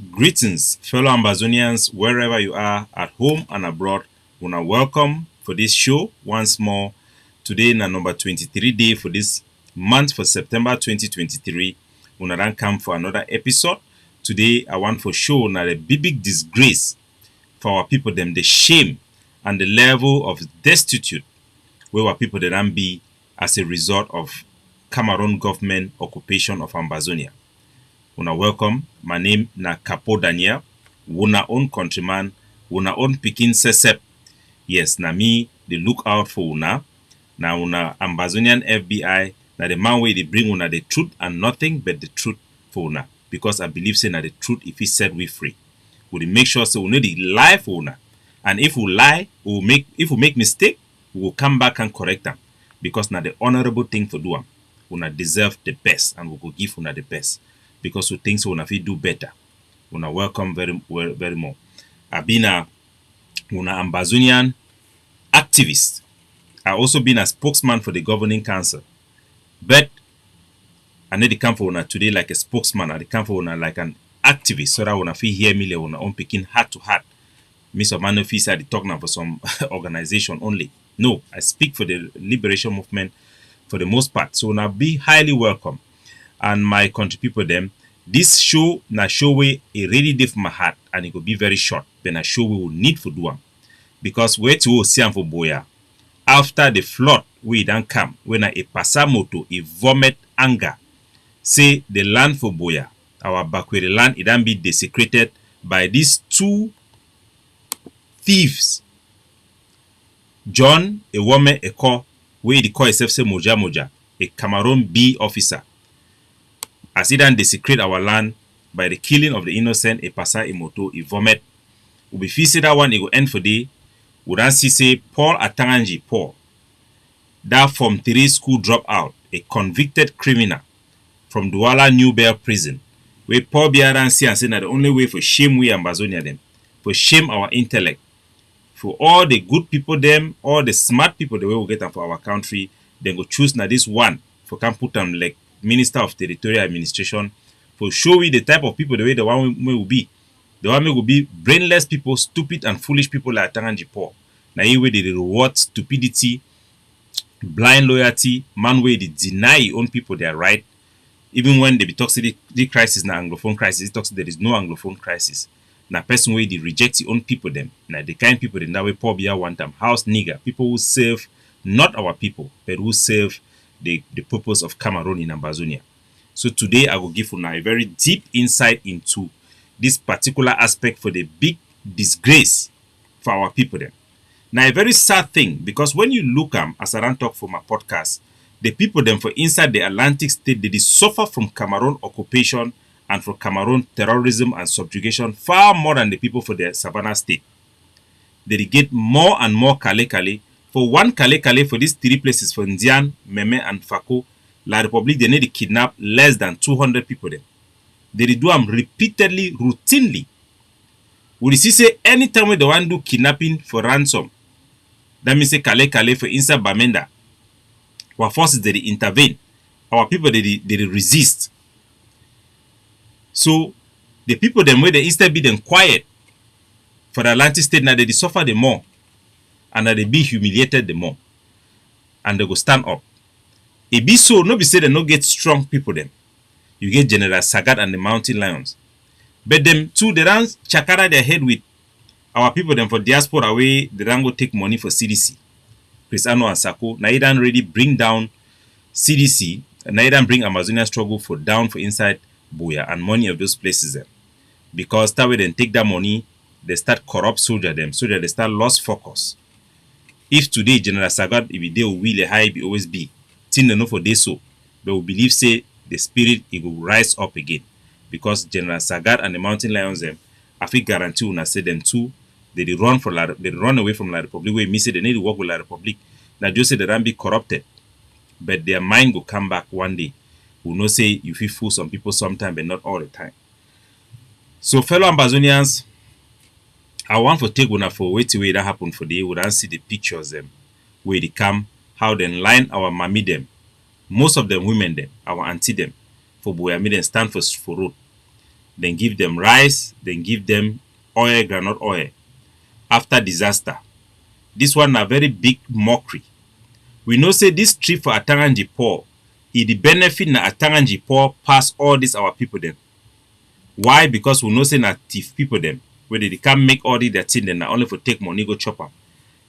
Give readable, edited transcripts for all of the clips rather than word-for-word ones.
Greetings, fellow Ambazonians, wherever you are, at home and abroad. Una welcome for this show once more. Today, na number 23 day for this month for September 2023. Una dan come for another episode. Today, I want for show na the big disgrace for our people, them the shame and the level of destitute where our people they dan be as a result of Cameroon government occupation of Ambazonia. Una welcome. My name na Capo Daniel. Una own countryman. Una own pikin sesep. Yes, na me, they look out for una. Na una Ambazonian FBI. Na the man way they bring una the truth and nothing but the truth for una. Because I believe say na the truth if he said we free. We make sure so we know the lie for una. And if we lie, if we make mistake, we will come back and correct them. Because na the honorable thing to do. Una deserve the best and we will give una the best. Because we think so una fit do better. Una welcome very more. I been una Ambazonian activist. I also been a spokesman for the governing council. But I need to come for una today like a spokesman. I need to come for una like an activist so that una fit hear me like una own picking heart to heart. Me some man of I talk now for some organization only. No, I speak for the liberation movement for the most part. So una be highly welcome. And my country people them, this show na show way a really deep my heart and it will be very short. Then a show we will need for do am. Because where to see am for Buea after the flood we don't come when a pasamoto a vomit anger say the land for Buea, our backward land, it don't be desecrated by these two thieves. John, a woman, a call, where the call itself say Moja, a Cameroon B officer. As he done desecrate our land by the killing of the innocent, a pasa, a moto, a vomit. We be feel that one, it will end for day. We don't see say Paul Atanga Nji, Paul. That from 3 school dropout, a convicted criminal from Douala New Bear prison. Where Paul Biya and see and say that the only way for shame we Ambazonia them, for shame our intellect, for all the good people them, all the smart people the way we get them for our country, then go choose now this one for can put them like Minister of Territorial Administration for show we the type of people the way the one we will be. The one will be brainless people, stupid and foolish people like Atanga Nji Paul. Now here way they reward stupidity, blind loyalty, man way they deny your own people their right. Even when they be talking the crisis na Anglophone crisis, it talks there is no Anglophone crisis. Now person way they reject your own people them. Now the kind people in that way Paul Biya want them house nigger, people who serve not our people, but who serve the purpose of Cameroon in Ambazonia. So today I will give you a very deep insight into this particular aspect for the big disgrace for our people then. Now a very sad thing because when you look as I talk for my podcast, the people them for inside the Atlantic state they suffer from Cameroon occupation and from Cameroon terrorism and subjugation far more than the people for the Savannah state. They get more and more kale. For one kale for these 3 places for Ndian, Meme and Fako, La Republique they need to kidnap less than 200 people there. They do them repeatedly, routinely. We see say anytime when they want to do kidnapping for ransom, that means say kale for inside Bamenda. Our forces they intervene. Our people they resist. So the people them where they instead be them quiet for the Atlantic state now they suffer the more. And that they be humiliated the more. And they go stand up. It be so, no be say they no get strong people them. You get General Sagat and the Mountain Lions. But them too, they don't chakara their head with our people them for diaspora away, they don't go take money for CDC. Cristiano and Sako, now they don't really bring down CDC, and now they don't bring Amazonian struggle for down for inside Buea and money of those places them. Because that way they take that money, they start corrupt soldier them, so that they start lost focus. If today General Sagat, if they will high be always be, tin they know for this so, they will believe say the spirit it will rise up again. Because General Sagat and the Mountain Lions them, I think guarantee when I say them too, they run away from La Republique where me say they need to work with La Republique. Now just say they don't be corrupted. But their mind will come back one day. We know say you feel fool some people sometime but not all the time. So fellow Ambazonians, I want to take una for wait till that happen for the we don't see the pictures them where they come, how they line our mommy them, most of them women them, our auntie them, for Buea me them stand for road. then give them rice, then give them oil, groundnut oil. After disaster, this one a very big mockery. We know say this trip for Atanga Nji poor, the benefit na Atanga Nji poor pass all these our people them. Why? Because we know say na thief people them, where they can't make all their thing, then only for take money go chop am.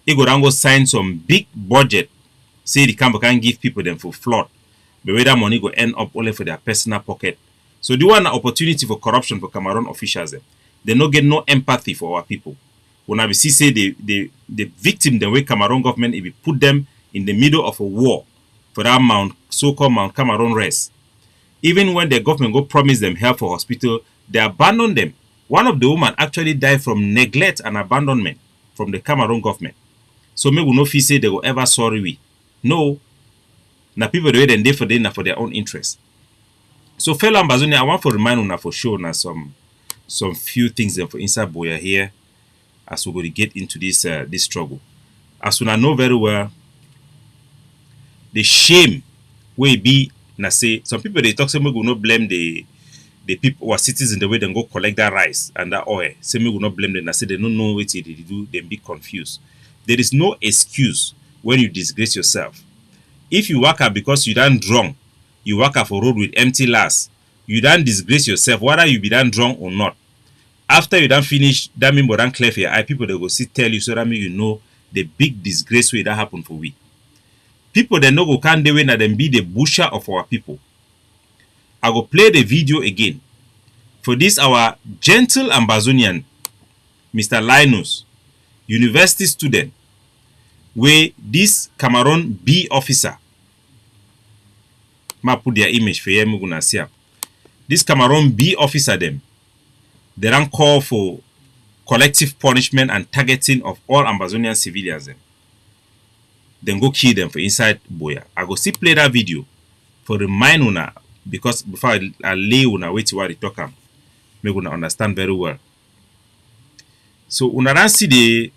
He go down go sign some big budget, say the camp can give people them for flood, but where that money go end up only for their personal pocket. So the one opportunity for corruption for Cameroon officials them. They no get no empathy for our people. When I see say the victim, the way Cameroon government, if we put them in the middle of a war for that so-called Mount Cameroon rest. Even when the government go promise them help for hospital, they abandon them. One of the women actually died from neglect and abandonment from the Cameroon government. So me will no feel say they will ever sorry we. No. Now people the way they for them for their own interest. So fellow Ambazonia, I want to remind you for sure now some few things for inside Buea here as we go to get into this struggle. As we know very well, the shame will be na say some people they talk say we will not blame the people or citizens the way they go collect that rice and that oil. Say we will not blame them. Na say they don't know what they do. They be confused. There is no excuse when you disgrace yourself. If you work out because you done drunk, you work out for road with empty lass, you done disgrace yourself, whether you be done drunk or not. After you done finish, that mean more than clear for your eye, people they go sit tell you so that mean you know the big disgrace way that happen for we. People they no go can't do when them be the butcher of our people. I go play the video again. For this our gentle Ambazonian, Mr. Linus, university student, where this Cameroon B officer, ma put their image for you. This Cameroon B officer them, they don't call for collective punishment and targeting of all Ambazonian civilians. Then go kill them for inside Buea. I go see play that video for remind una because before I lay una wait to what they talk am, make una understand very well. So una don't see the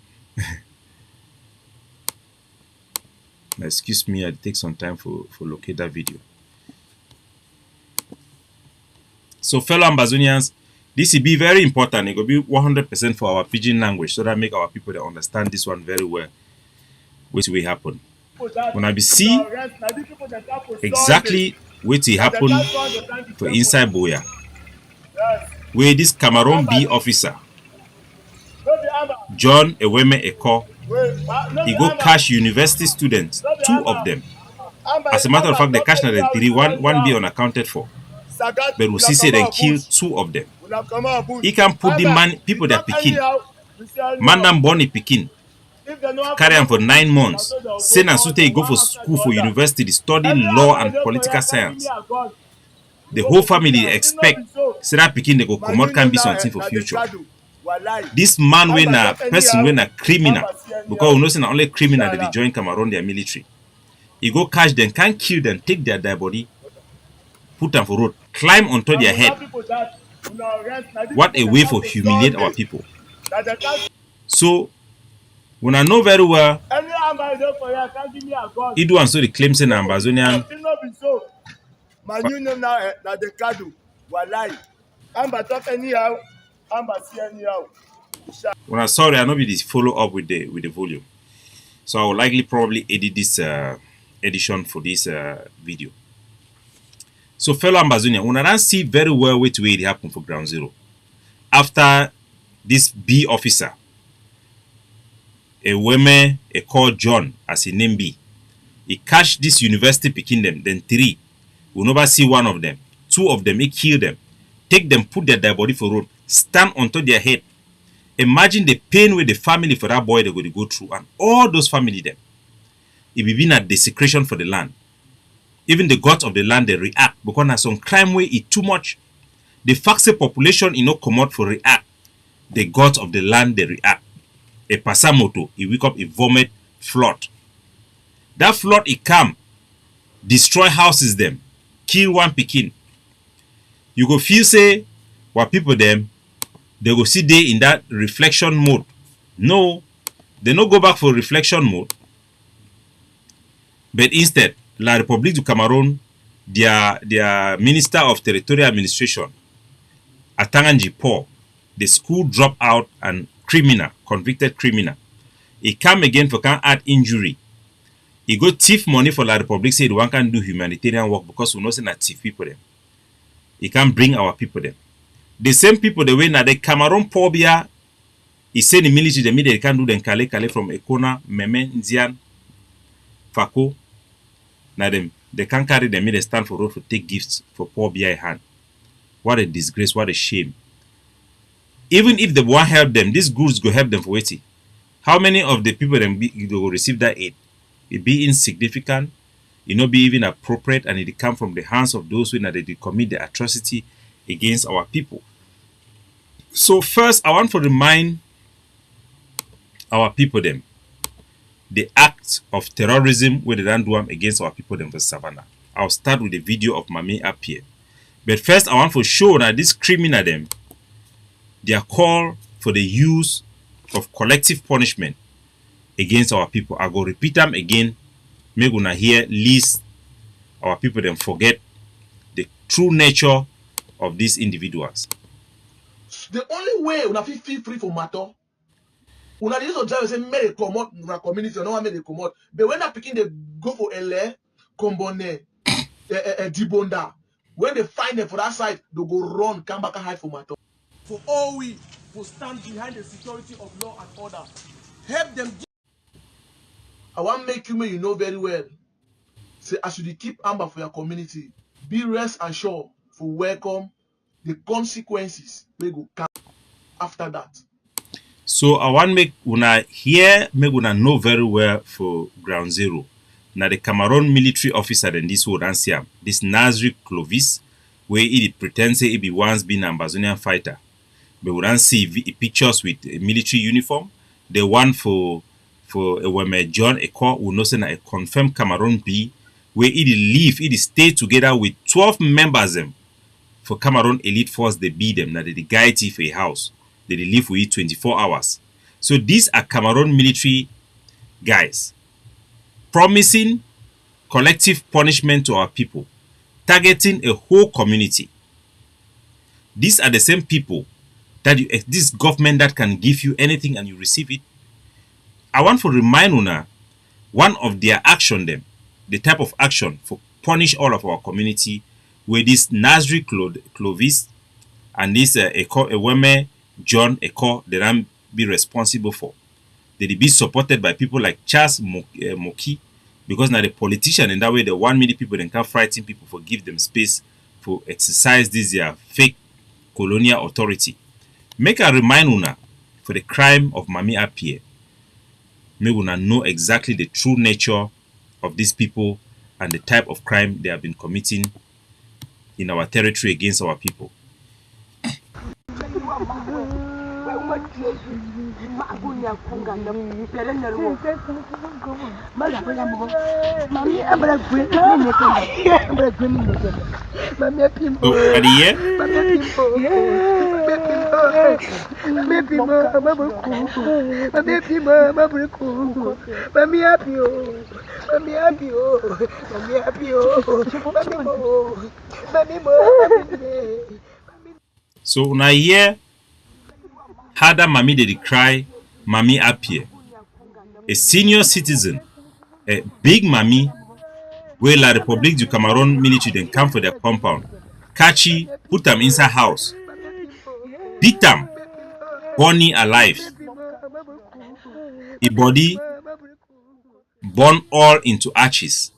excuse me, I take some time for locate that video. So fellow Ambazonians, this will be very important. It will be 100% for our pidgin language so that make our people that understand this one very well. Which will happen. When I be see exactly what will happen for inside Buea, where this Cameroon B officer, John Eweme Eko, he go catch university students, 2 of them. As a matter of fact, the catch na 3, one be unaccounted for. But we see say they kill 2 of them. He can put the people that picking. Man them born a picking. Carry on for 9 months. Send and Sute go for school for university to study law and political science. The whole family expect say that picking they go come out can be something for future. This man when a person when a criminal, because we know say only criminal that they join Cameroon their military. He go catch them, can't kill them, take their body, put them for road, climb onto their head. What a way for humiliate our people. So when I know very well, he do and so the claims in Ambazonian. When I sorry, I know be this follow up with the volume, so I will likely probably edit this edition for this video. So fellow Ambazonian, when I don't see very well what way it happened for Ground Zero after this B officer. A woman, a called John, as his name be. He catch this university picking them, then 3. We never see 1 of them. 2 of them, he kill them. Take them, put their body for road, stand onto their head. Imagine the pain with the family for that boy they're going to go through, and all those family them. It will be a desecration for the land. Even the gods of the land, they react, because there's some crime way it too much. The Faxe population, come out for react. The gods of the land, they react. A passamoto, he wake up, he vomit, flood. That flood, it come, destroy houses them, kill 1 pikin. You go feel say, what people them, they go see they in that reflection mode. No, they no go back for reflection mode. But instead, La République du Cameroon, their Minister of Territorial Administration, Atanga Nji Paul, the school dropout and criminal, convicted criminal. He come again for can add injury. He go thief money for La Republic, say one can do humanitarian work because we know say na thief people them. He can bring our people them. The same people the way na the Cameroon Paul Biya, he say the military the media can do them kale from Ekona, Meme, Nzian, Fako. Now them they can carry them they stand for road to take gifts for Paul Biya hand. What a disgrace, what a shame. Even if they want help them, these goods go help them for waiting. How many of the people them will receive that aid? It be insignificant, it not be even appropriate, and it come from the hands of those who they commit the atrocity against our people. So first, I want to remind our people them the act of terrorism where they don't do them against our people them for Savannah. I'll start with the video of Mami up here. But first, I want to show that this criminal them, their call for the use of collective punishment against our people. I go repeat them again. Make una hear least our people then forget the true nature of these individuals. The only way una feel free for matter, una dey use drive say make they comot una community, no one make they comot. But when that pikin they go for LA, Kombone, Dibonda, when they find them for that side, they go run, come back and hide for matter. For all we will stand behind the security of law and order. Help them. I want make you know very well. Say as you keep Amber for your community, be rest assured for welcome the consequences we go come after that. So I want make una hear, make una know very well for ground zero. Now the Cameroon military officer in this would answer this Nazri Clovis, where he pretends he be once been an Ambazonian fighter. But we don't see pictures with a military uniform. The one for when John Eko will not say a confirmed Cameroon B, where he stay together with 12 members for Cameroon Elite Force. They beat them. Now they guide for a house. They live with it 24 hours. So these are Cameroon military guys promising collective punishment to our people, targeting a whole community. These are the same people that this government that can give you anything and you receive it. I want to remind una one of their action them, the type of action for punish all of our community, where this Nazri Clovis and this Eweme John Eko they don't be responsible for. They be supported by people like Charles Mockery, because now the politician in that way the 1 million people then can frighten people for give them space for exercise this their fake colonial authority. Make a remind una for the crime of Mami Appiah. Make una know exactly the true nature of these people and the type of crime they have been committing in our territory against our people. So now here Hada Mami they cry Mami Appiah, a senior citizen, a big Mami, where La Republique du Cameroon military then come for their compound, catchy, put them inside house, beat them, burning alive, a body burn all into ashes.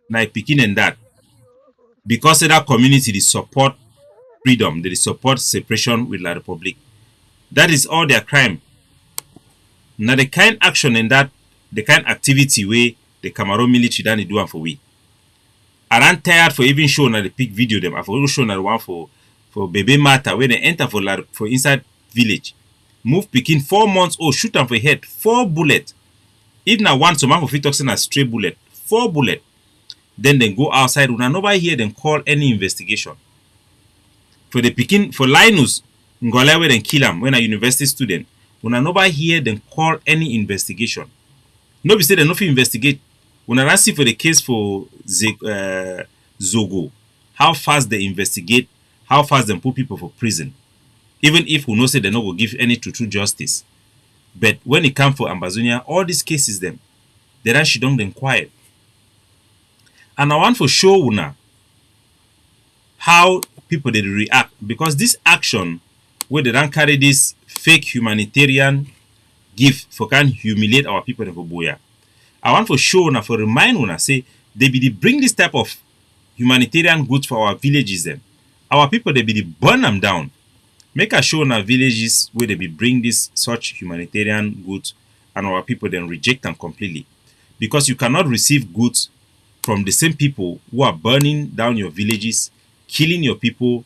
Now picking in that, because of that community they support freedom, they support separation with La Republique. That is all their crime. Now the kind action in that, the kind activity where the Cameroon military done do one for we. I ran tired for even showing the pic video them. I for showing the one for Bebe Mata where they enter for inside village. Move picking 4 months old, shoot them for head, 4 bullets. If now one some of it toxin a stray bullet, 4 bullets. Then they go outside. When nobody here then call any investigation. For the picking for Linus Ngole where then kill him when a university student. When nobody here then call any investigation. Nobody say they no fit investigate. When I see for the case for Zogo, how fast they investigate, how fast they put people for prison. Even if we know say they no go give any true justice. But when it come for Ambazonia, all these cases them, they don't shit down them quiet. And I want for show una how people they react, because this action where they don't carry this fake humanitarian gift for can humiliate our people in Buea. I want for show una for remind una say they be the bring this type of humanitarian goods for our villages them. Our people they be the burn them down. Make a show in our villages where they be bring this such humanitarian goods and our people then reject them completely. Because you cannot receive goods from the same people who are burning down your villages, killing your people,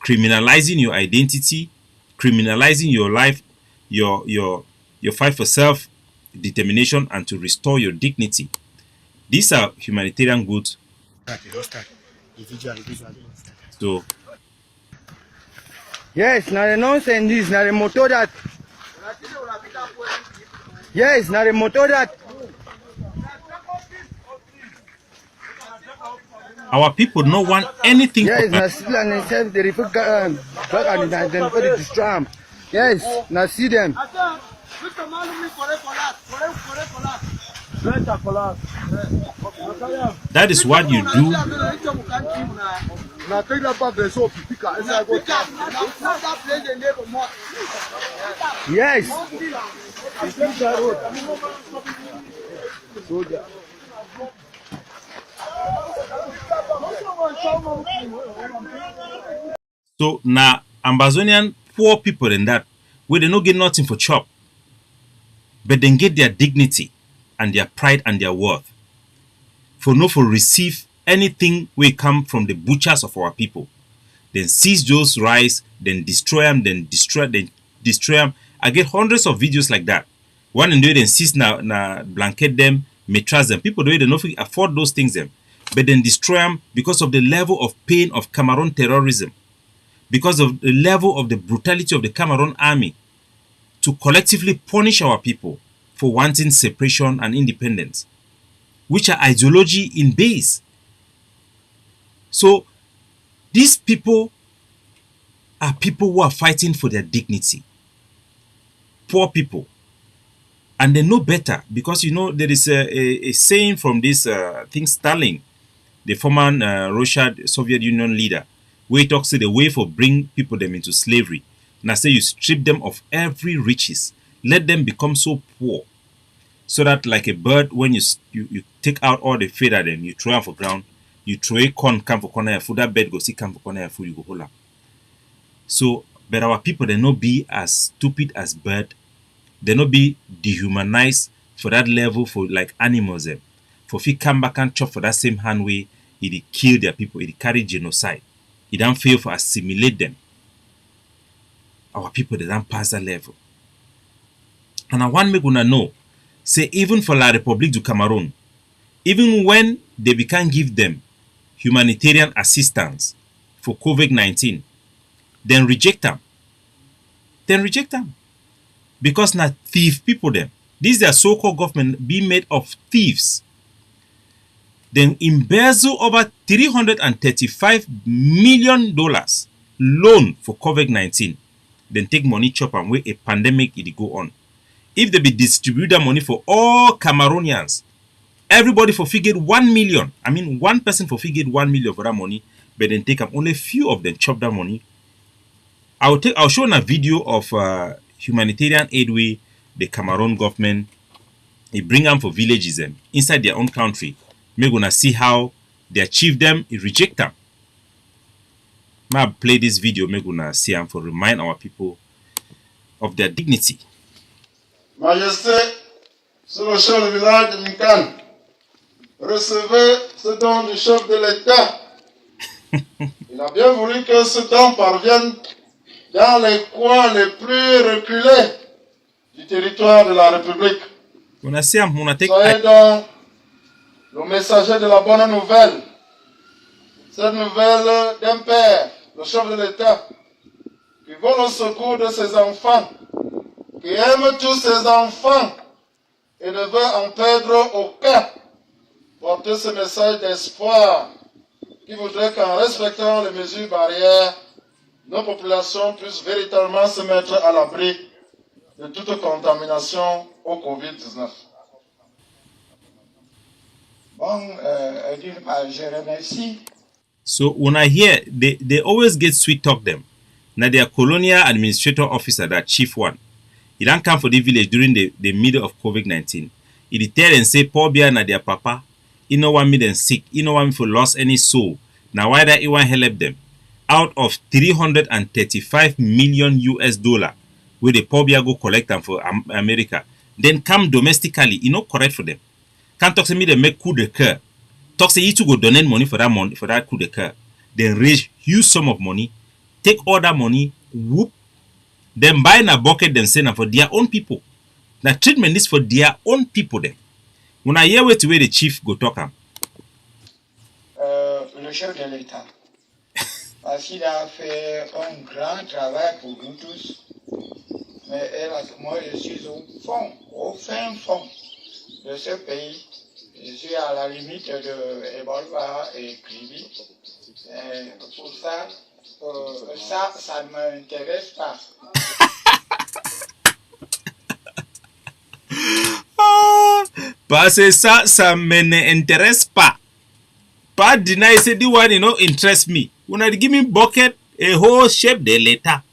criminalizing your identity, criminalizing your life, your fight for self-determination and to restore your dignity. These are humanitarian goods. So yes, now the nonsense is now the motor that. Yes, now the motor that. our people don't want anything Yes, from now still and themselves they refer drug and then for the destroy them. Yes, now see them. that is what you do. Yes. So now Ambazonian poor people in that where they don't get nothing for chop, but then get their dignity and their pride and their worth. For no for receive anything we come from the butchers of our people. Then seize those rice, then destroy them, then destroy them. I get hundreds of videos like that. One and do it then seize na blanket them, mattress them. People do it, they don't afford those things them. But then destroy them because of the level of pain of Cameroon terrorism. Because of the level of the brutality of the Cameroon army to collectively punish our people for wanting separation and independence, which are ideology in base. So these people are people who are fighting for their dignity. Poor people. And they know better because, you know, there is a saying from this thing, Stalin, the former Russian Soviet Union leader, where he talks to the way for bring people them into slavery. Now say you strip them of every riches, let them become so poor, so that like a bird, when you take out all the feather them, you throw them for ground, you throw a corn, come for corner food, that bird go see come for corner food, you go hold up. So, but our people they not be as stupid as bird, they not be dehumanized for that level for like animals them. For if he come back and chop for that same hand way, it kill their people, it carry genocide. It don't fail for assimilate them. Our people they don't pass that level. And I want me gonna know, say even for La République du Cameroon, even when they can give them humanitarian assistance for COVID-19, then reject them. Then reject them. Because now thief people them. These their so-called government be made of thieves. Then embezzle over $335 million loan for COVID-19. Then take money chop and wait a pandemic it go on. If they be distribute that money for all Cameroonians, everybody for figured 1 million. I mean, one person for figured 1 million for that money, but then take up only few of them chop that money. I'll show a video of humanitarian aid way the Cameroon government they bring them for villages them inside their own country. We're gonna see how they achieve them, they reject them. I'll play this video, we're gonna see them for remind our people of their dignity. Majesté, sur le chef du village de Mikan, recevez ce don du chef de l'État. Il a bien voulu que ce don parvienne dans les coins les plus reculés du territoire de la République. Soyez donc le messager de la bonne nouvelle. Cette nouvelle d'un père, le chef de l'État, qui va au secours de ses enfants, qui aime tous ses enfants et ne veut en perdre aucun. Porter ce message d'espoir qui voudrait qu'en respectant les mesures barrières, nos populations puissent véritablement se mettre à l'abri de toute contamination au Covid-19. Bon, je remercie. So when I hear, they always get sweet talk them. Now their colonial administrator officer, that chief one, he don't come for the village during the middle of COVID-19. He tell and say, Paul Biya na their papa, he no want me them sick, he no want me for lost any soul. Now why that he want help them? Out of 335 million US dollar, where the Paul Biya go collect them for America, then come domestically, you know, correct for them. Can't talk to me they make coup de coeur. Talk say you to go donate money for that coup de coeur. Then raise huge sum of money, take all that money, whoop, then buy in a bucket, then send them for their own people. Now treatment is for their own people then. When I hear where the chief go talk am. Le chef de l'État. Parce qu'il a fait un grand travail pour nous tous. Mais moi, je suis au fin fond de ce pays. Je suis à la limite de Ebola et Kribi. Pour ça, ça ne m'intéresse pas. Parce que ça m'intéresse pas. Pas deny say the one, you know, interest me. When I give me bucket, a whole chef de l'État,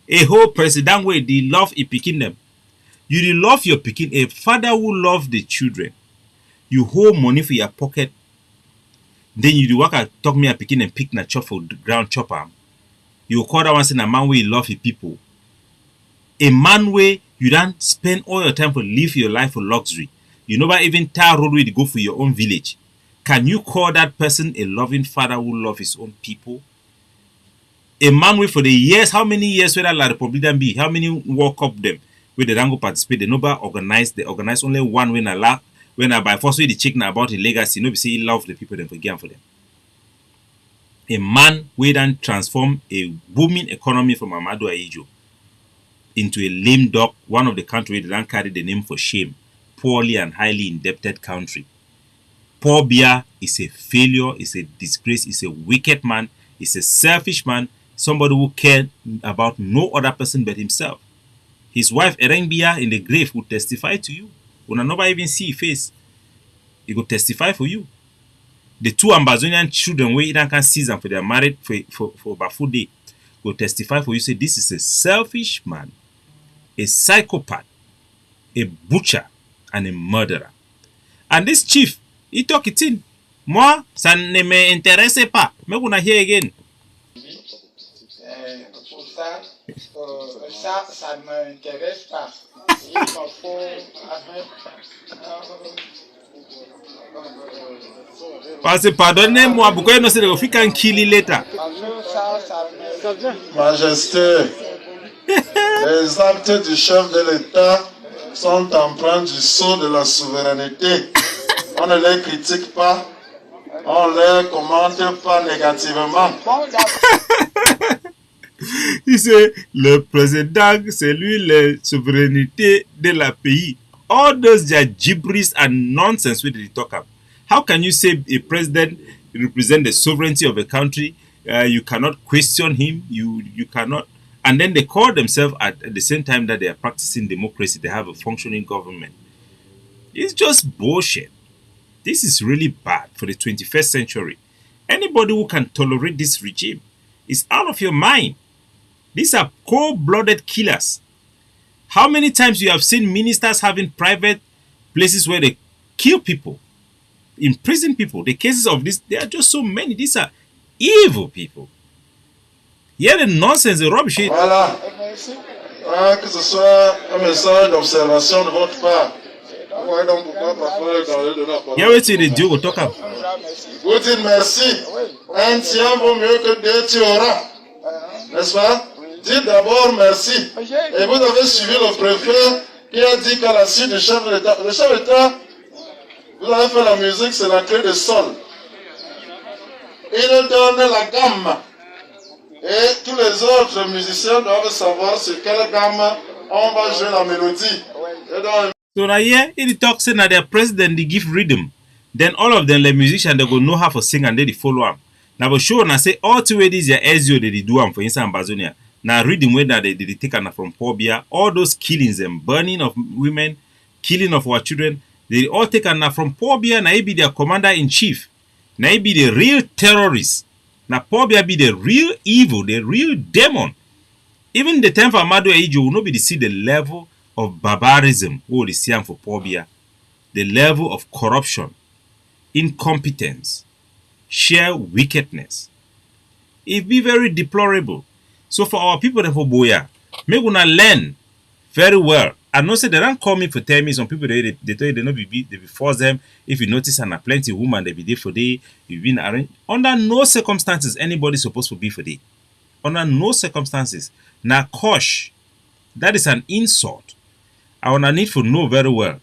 a whole president where they love a picking them. You love your picking, a father who love the children. You hold money for your pocket. Then you do work at talk me a picking and pick na chop for the ground chopper. You call that one saying a man where you love your people. A man where you don't spend all your time for live your life for luxury. You never even tar road way to go for your own village. Can you call that person a loving father who loves his own people? A man where for the years, how many years whether La Republican be, how many World Cup them where they don't go participate, they never organize, they organize only one when I by force way the chicken about the legacy, no be say he love the people then forgive for them. A man where then transform a booming economy from Amadu Ayejo into a lame duck, one of the country that don't carry the name for shame, poorly and highly indebted country. Paul Biya is a failure, is a disgrace, is a wicked man, is a selfish man, somebody who cared about no other person but himself. His wife, Biya, in the grave, would testify to you. When I never even see his face, he could testify for you. The two Ambazonian children, where you can see them for their married for Bafu Day, will testify for you. Say, this is a selfish man, a psychopath, a butcher, and a murderer. And this chief, he talk it in. Moi, ça ne m'intéresse pas. Mais vous n'avez again. Pour ça, ça ne m'intéresse pas. Il me faut... Parce que pardonnez-moi, pourquoi nous savons qu'il can kill you later? Majesté, les actes du chef de l'État sont empreints du sceau de la souveraineté. On ne les critique pas, on ne les commente pas négativement. Il dit, le président, c'est lui la souveraineté de la pays. All those are gibberish and nonsense with the talk about. How can you say a president represents the sovereignty of a country? You cannot question him. You cannot. And then they call themselves at the same time that they are practicing democracy. They have a functioning government. It's just bullshit. This is really bad for the 21st century. Anybody who can tolerate this regime is out of your mind. These are cold-blooded killers. How many times you have seen ministers having private places where they kill people, imprison people? The cases of this, there are just so many. These are evil people. Here the nonsense, the rubbish. Voilà. Que ce soit un message d'observation de votre part. Yeah, wait till the Dieu will talk up. Vous dites merci. Un tien vaut mieux que deux tu auras. N'est-ce pas? Dites d'abord merci. Et vous avez suivi le préfet qui a dit qu'à la suite du chef de l'État, le chef de l'État, vous avez fait la musique, c'est la clé de sol. Il donne la gamme. Et tous les autres musiciens doivent savoir sur quelle gamme on va jouer la mélodie. So now here, it talks saying that their president, they give rhythm. Then all of them, the musicians, they go know how to sing and then they follow up. Now but show na say all two way this your SEO they do am for inside Ambazonia. Now read the way that they take am from Paul Biya. All those killings and burning of women, killing of our children, they all take am from Paul Biya. Now he be their commander in chief. Now he be the real terrorist. Now Paul Biya be the real evil, the real demon. Even the time for Amado Ejo will not be to see the level of barbarism we see am for Paul Biya, the level of corruption, incompetence, sheer wickedness. It be very deplorable. So for our people for Buea, make una learn very well. I know say they don't call me for tell me some people they tell you they not be they be force them. If you notice and a plenty woman they be there for day, you been arranged. Under no circumstances anybody supposed to be for day. Under no circumstances. Now kosh, that is an insult. I wanna need to know very well.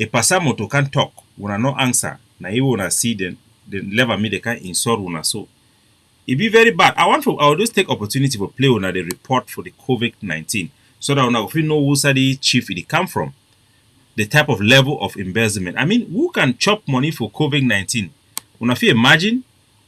A pasamoto can talk, wanna no answer. Now you wanna see the level me they can insult una so. It be very bad. I will just take opportunity for play on the report for the COVID-19 so that if we know who's the chief it come from, the type of level of embezzlement. I mean, who can chop money for COVID-19? If you imagine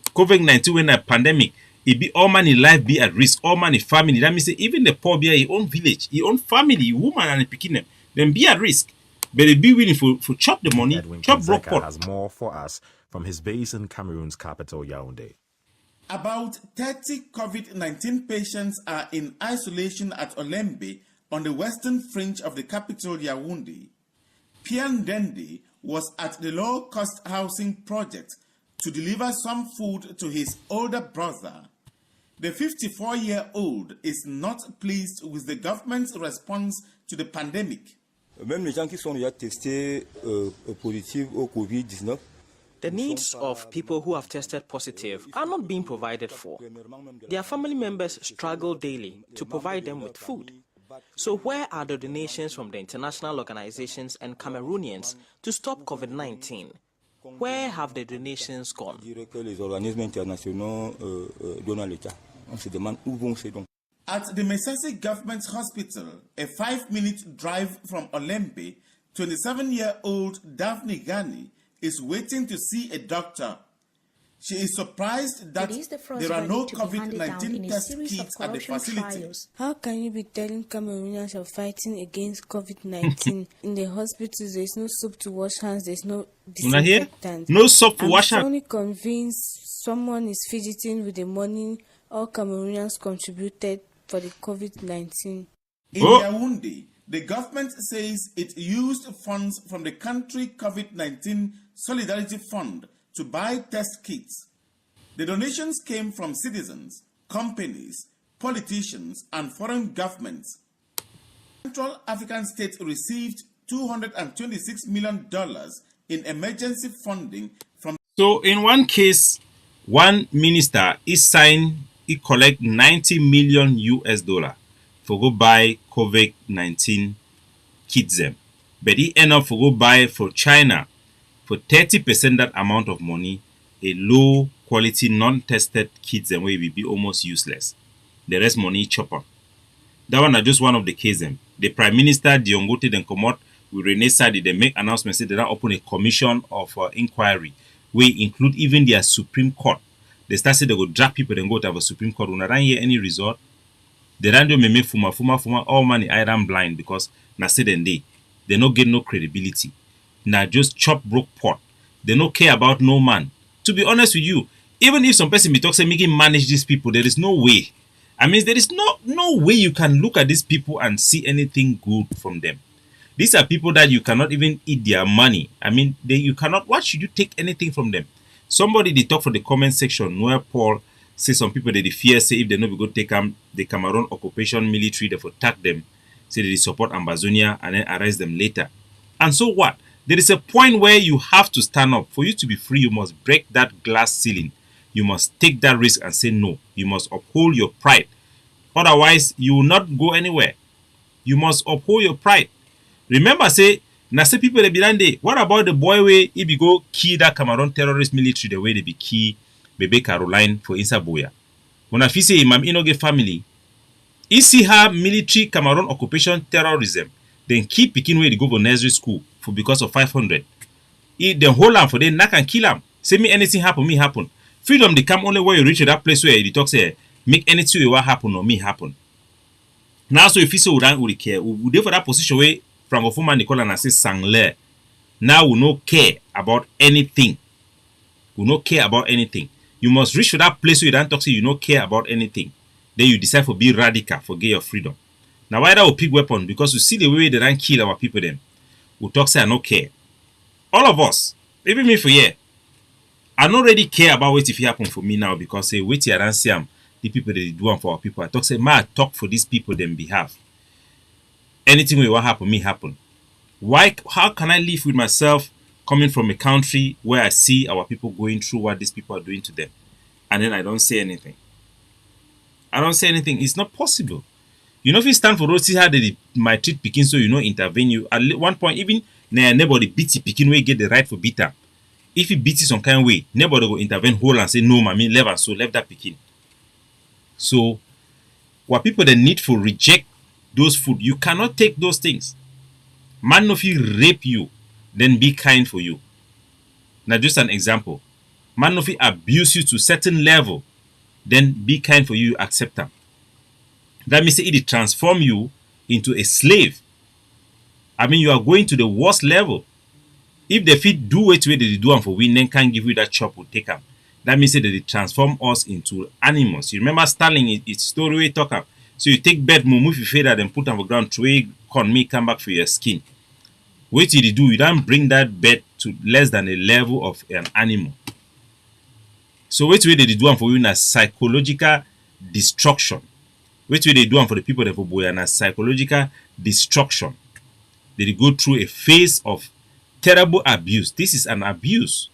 COVID-19 when a pandemic, it be all man in life be at risk, all man in family. That means even the poor be his own village, his own family, woman and picking them be at risk. But they be willing for chop the money, chop broke pot. Has more for us from his base in Cameroon's capital, Yaoundé. About 30 COVID-19 patients are in isolation at Olembe on the western fringe of the capital Yaoundé. Pierre Ndende was at the low-cost housing project to deliver some food to his older brother. The 54-year-old is not pleased with the government's response to the pandemic. Même les gens qui sont déjà testés positifs au COVID-19. The needs of people who have tested positive are not being provided for. Their family members struggle daily to provide them with food. So where are the donations from the international organizations and Cameroonians to stop COVID-19? Where have the donations gone? At the Mesasi Government Hospital, a 5-minute drive from Olembe, 27-year-old Daphne Gani is waiting to see a doctor. She is surprised that there are no COVID-19 test kits at the facility. Trials. How can you be telling Cameroonians you're fighting against COVID-19? In the hospitals, there's no soap to wash hands, there's no disinfectant. No soap to wash hands. I'm only convinced someone is fidgeting with the money all Cameroonians contributed for the COVID-19. In Yaoundé, the government says it used funds from the country COVID-19 Solidarity Fund to buy test kits. The donations came from citizens, companies, politicians, and foreign governments. Central African State received $226 million in emergency funding from. So in one case, one minister he collect 90 million US dollar for go buy COVID-19 kits them. But he end up for go buy for China for 30% that amount of money, a low quality non-tested kits them where will be almost useless. The rest money chopper. That one is just one of the cases. The Prime Minister Diongote then come out with Rene Sadi, they make announcement say they don't open a commission of inquiry where include even their Supreme Court. They start say they go drag people and go to have a Supreme Court. When I don't hear any result, they don't do me fuma all money I am blind because na say then they not get no credibility. Now just chop broke pot. They don't care about no man. To be honest with you, even if some person be talk say making manage these people, there is no way. I mean, there is no way you can look at these people and see anything good from them. These are people that you cannot even eat their money. I mean, you cannot. Why should you take anything from them? Somebody they talk for the comment section where Paul say some people they fear say if they not be go take the Cameroon occupation military, they attack them, say they support Ambazonia and then arrest them later. And so what? There is a point where you have to stand up. For you to be free, you must break that glass ceiling. You must take that risk and say no. You must uphold your pride. Otherwise, you will not go anywhere. You must uphold your pride. Remember, say, say people they be there. What about the boy where he be go kill that Cameroon terrorist military the way they be kill Bebe Caroline for inside Buea? When I say Imam Inoge family, he see her military Cameroon occupation terrorism, then keep picking where they go for nursery school because of 500. He then hold on for them, knock and kill him. Say me anything happen, me happen. Freedom they come only when you reach that place where you talk say make anything you want happen or me happen. Now so if you say we don't care, we dey for that position where Francophone man they call and say sangle. Now we no care about anything. We no care about anything. You must reach to that place where you don't talk say you no care about anything. Then you decide for be radical, for get your freedom. Now why that we pick weapon? Because you see the way they don't kill our people them. We talk say I no care. All of us, even me for here, I don't really care about what if it happen for me now because say wait here and see the people that they do one for our people. I talk say I talk for these people them behalf. Anything we want happen, me happen. Why? How can I live with myself coming from a country where I see our people going through what these people are doing to them, and then I don't say anything? I don't say anything. It's not possible. You know, if you stand for road, see how they might treat Pekin, so you know intervene. You at one point even nobody beat Pekin where get the right for beat them. If he beats it some kind of way, nobody go intervene whole and say no, mommy, left and so left that Pekin. So, what people that need for reject those food, you cannot take those things. Man, if he rape you, then be kind for you. Now, just an example. Man, if he abuse you to certain level, then be kind for you, accept them. That means it transform you into a slave. I mean, you are going to the worst level. If the fit do it where they do them for we, then can't give you that chop or take them. That means that they transform us into animals. You remember Stalin, it's story we talk about. So you take bed, move your feather, then put on the ground, throw corn, me come back for your skin. What you do, you don't bring that bed to less than a level of an animal. So what way they do them for you in psychological destruction. What way they do them for the people that for Buea in psychological destruction. They go through a phase of terrible abuse. This is an abuse.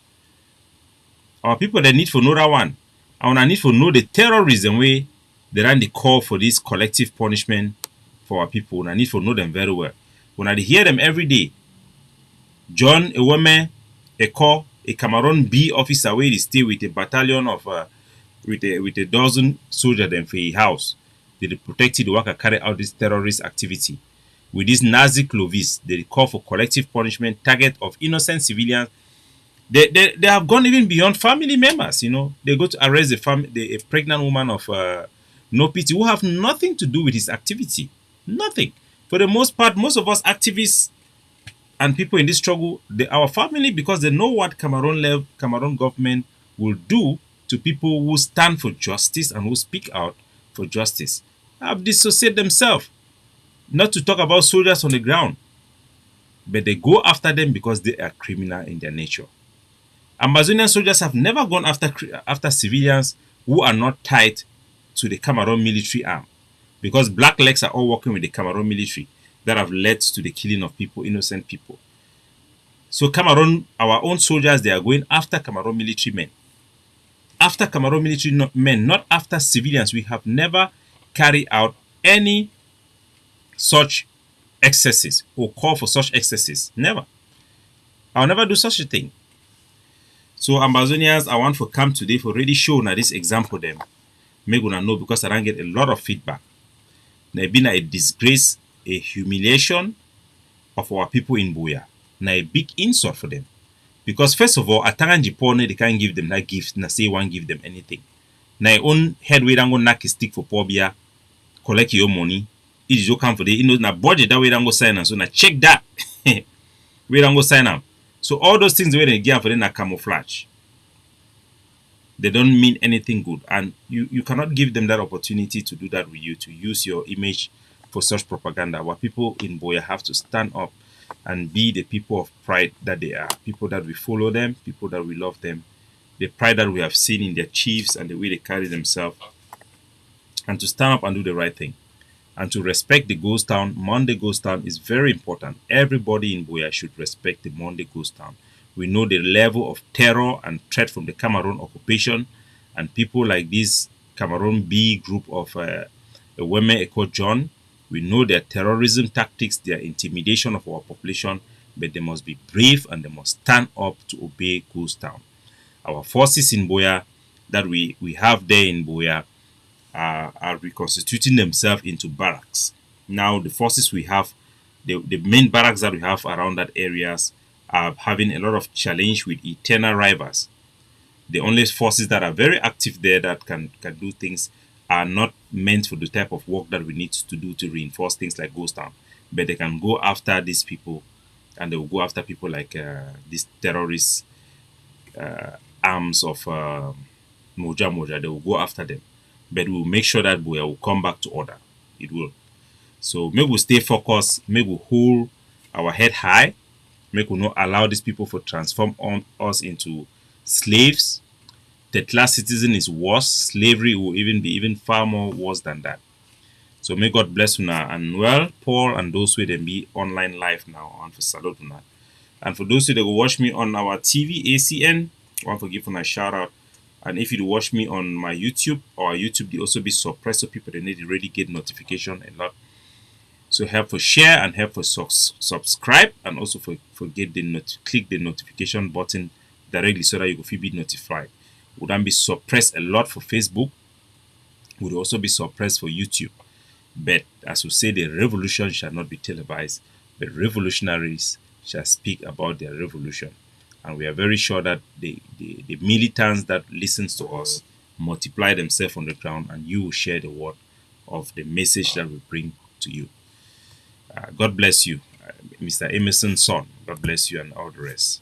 Our people they need for know that one. And I need for know the terrorism way they run the call for this collective punishment for our people. And I need for know them very well. When I hear them every day, John, a woman, a call, a Cameroon B officer where they stay with a battalion of with a dozen soldiers them for a house. They protected the worker carry out this terrorist activity. With this Nazi Clovis, they call for collective punishment, target of innocent civilians. They have gone even beyond family members, you know. They go to arrest a pregnant woman of no pity who have nothing to do with his activity. Nothing. For the most part, most of us activists and people in this struggle, our family, because they know what Cameroon government will do to people who stand for justice and who speak out for justice, have dissociated themselves. Not to talk about soldiers on the ground, but they go after them because they are criminal in their nature. Ambazonian soldiers have never gone after civilians who are not tied to the Cameroon military arm, because black legs are all working with the Cameroon military that have led to the killing of people, innocent people. So Cameroon, our own soldiers, they are going after Cameroon military men. After Cameroon military men, not after civilians. We have never carried out any such excesses or call for such excesses. Never. I'll never do such a thing. So Ambazonians, I want to come today for already show now this example them. Make una know because I don't get a lot of feedback. Now been a disgrace, a humiliation of our people in Buea. Now a big insult for them. Because first of all, Atanga Nji they can't give them that gift, na say one give them anything. Now your own head we don't go knock a stick for poor Biya, collect your money. It is come for the you know na budget that way don't go sign up. So now check that. We don't go sign up. So all those things the way they give for them are camouflage. They don't mean anything good. And you cannot give them that opportunity to do that with you, to use your image for such propaganda. Our people in Buea have to stand up and be the people of pride that they are. People that we follow them, people that we love them. The pride that we have seen in their chiefs and the way they carry themselves. And to stand up and do the right thing. And to respect the ghost town. Monday ghost town is very important. Everybody in Buea should respect the Monday ghost town. We know the level of terror and threat from the Cameroon occupation, and people like this Cameroon B group of women Echo John. We know their terrorism tactics, their intimidation of our population, but they must be brave and they must stand up to obey Ghost Town. Our forces in Buea that we have there in Buea are reconstituting themselves into barracks. Now the forces we have, the main barracks that we have around that areas are having a lot of challenge with eternal rivals. The only forces that are very active there that can do things are not meant for the type of work that we need to do to reinforce things like Ghost Town. But they can go after these people, and they will go after people like these terrorist arms of Moja Moja. They will go after them. But we will make sure that Buea will come back to order. It will. So make we stay focused, make we hold our head high, make we not allow these people to transform us into slaves. The class citizen is worse. Slavery will even be even far more worse than that. So may God bless you now. And well, Paul and those who them be online live now, and for salute now. And for those who that will watch me on our TV ACN, I want to give a shout out. And if you watch me on my YouTube, or YouTube, they also be suppressed, so people they need to really get notification a lot. So help for share and help for subscribe, and also for get the click the notification button directly so that you can be notified. Would then be suppressed a lot for Facebook. Would also be suppressed for YouTube. But as we say, the revolution shall not be televised, but revolutionaries shall speak about their revolution. And we are very sure that the militants that listens to us multiply themselves on the ground, and you will share the word of the message that we bring to you. God bless you, Mr. Emerson's son. God bless you and all the rest.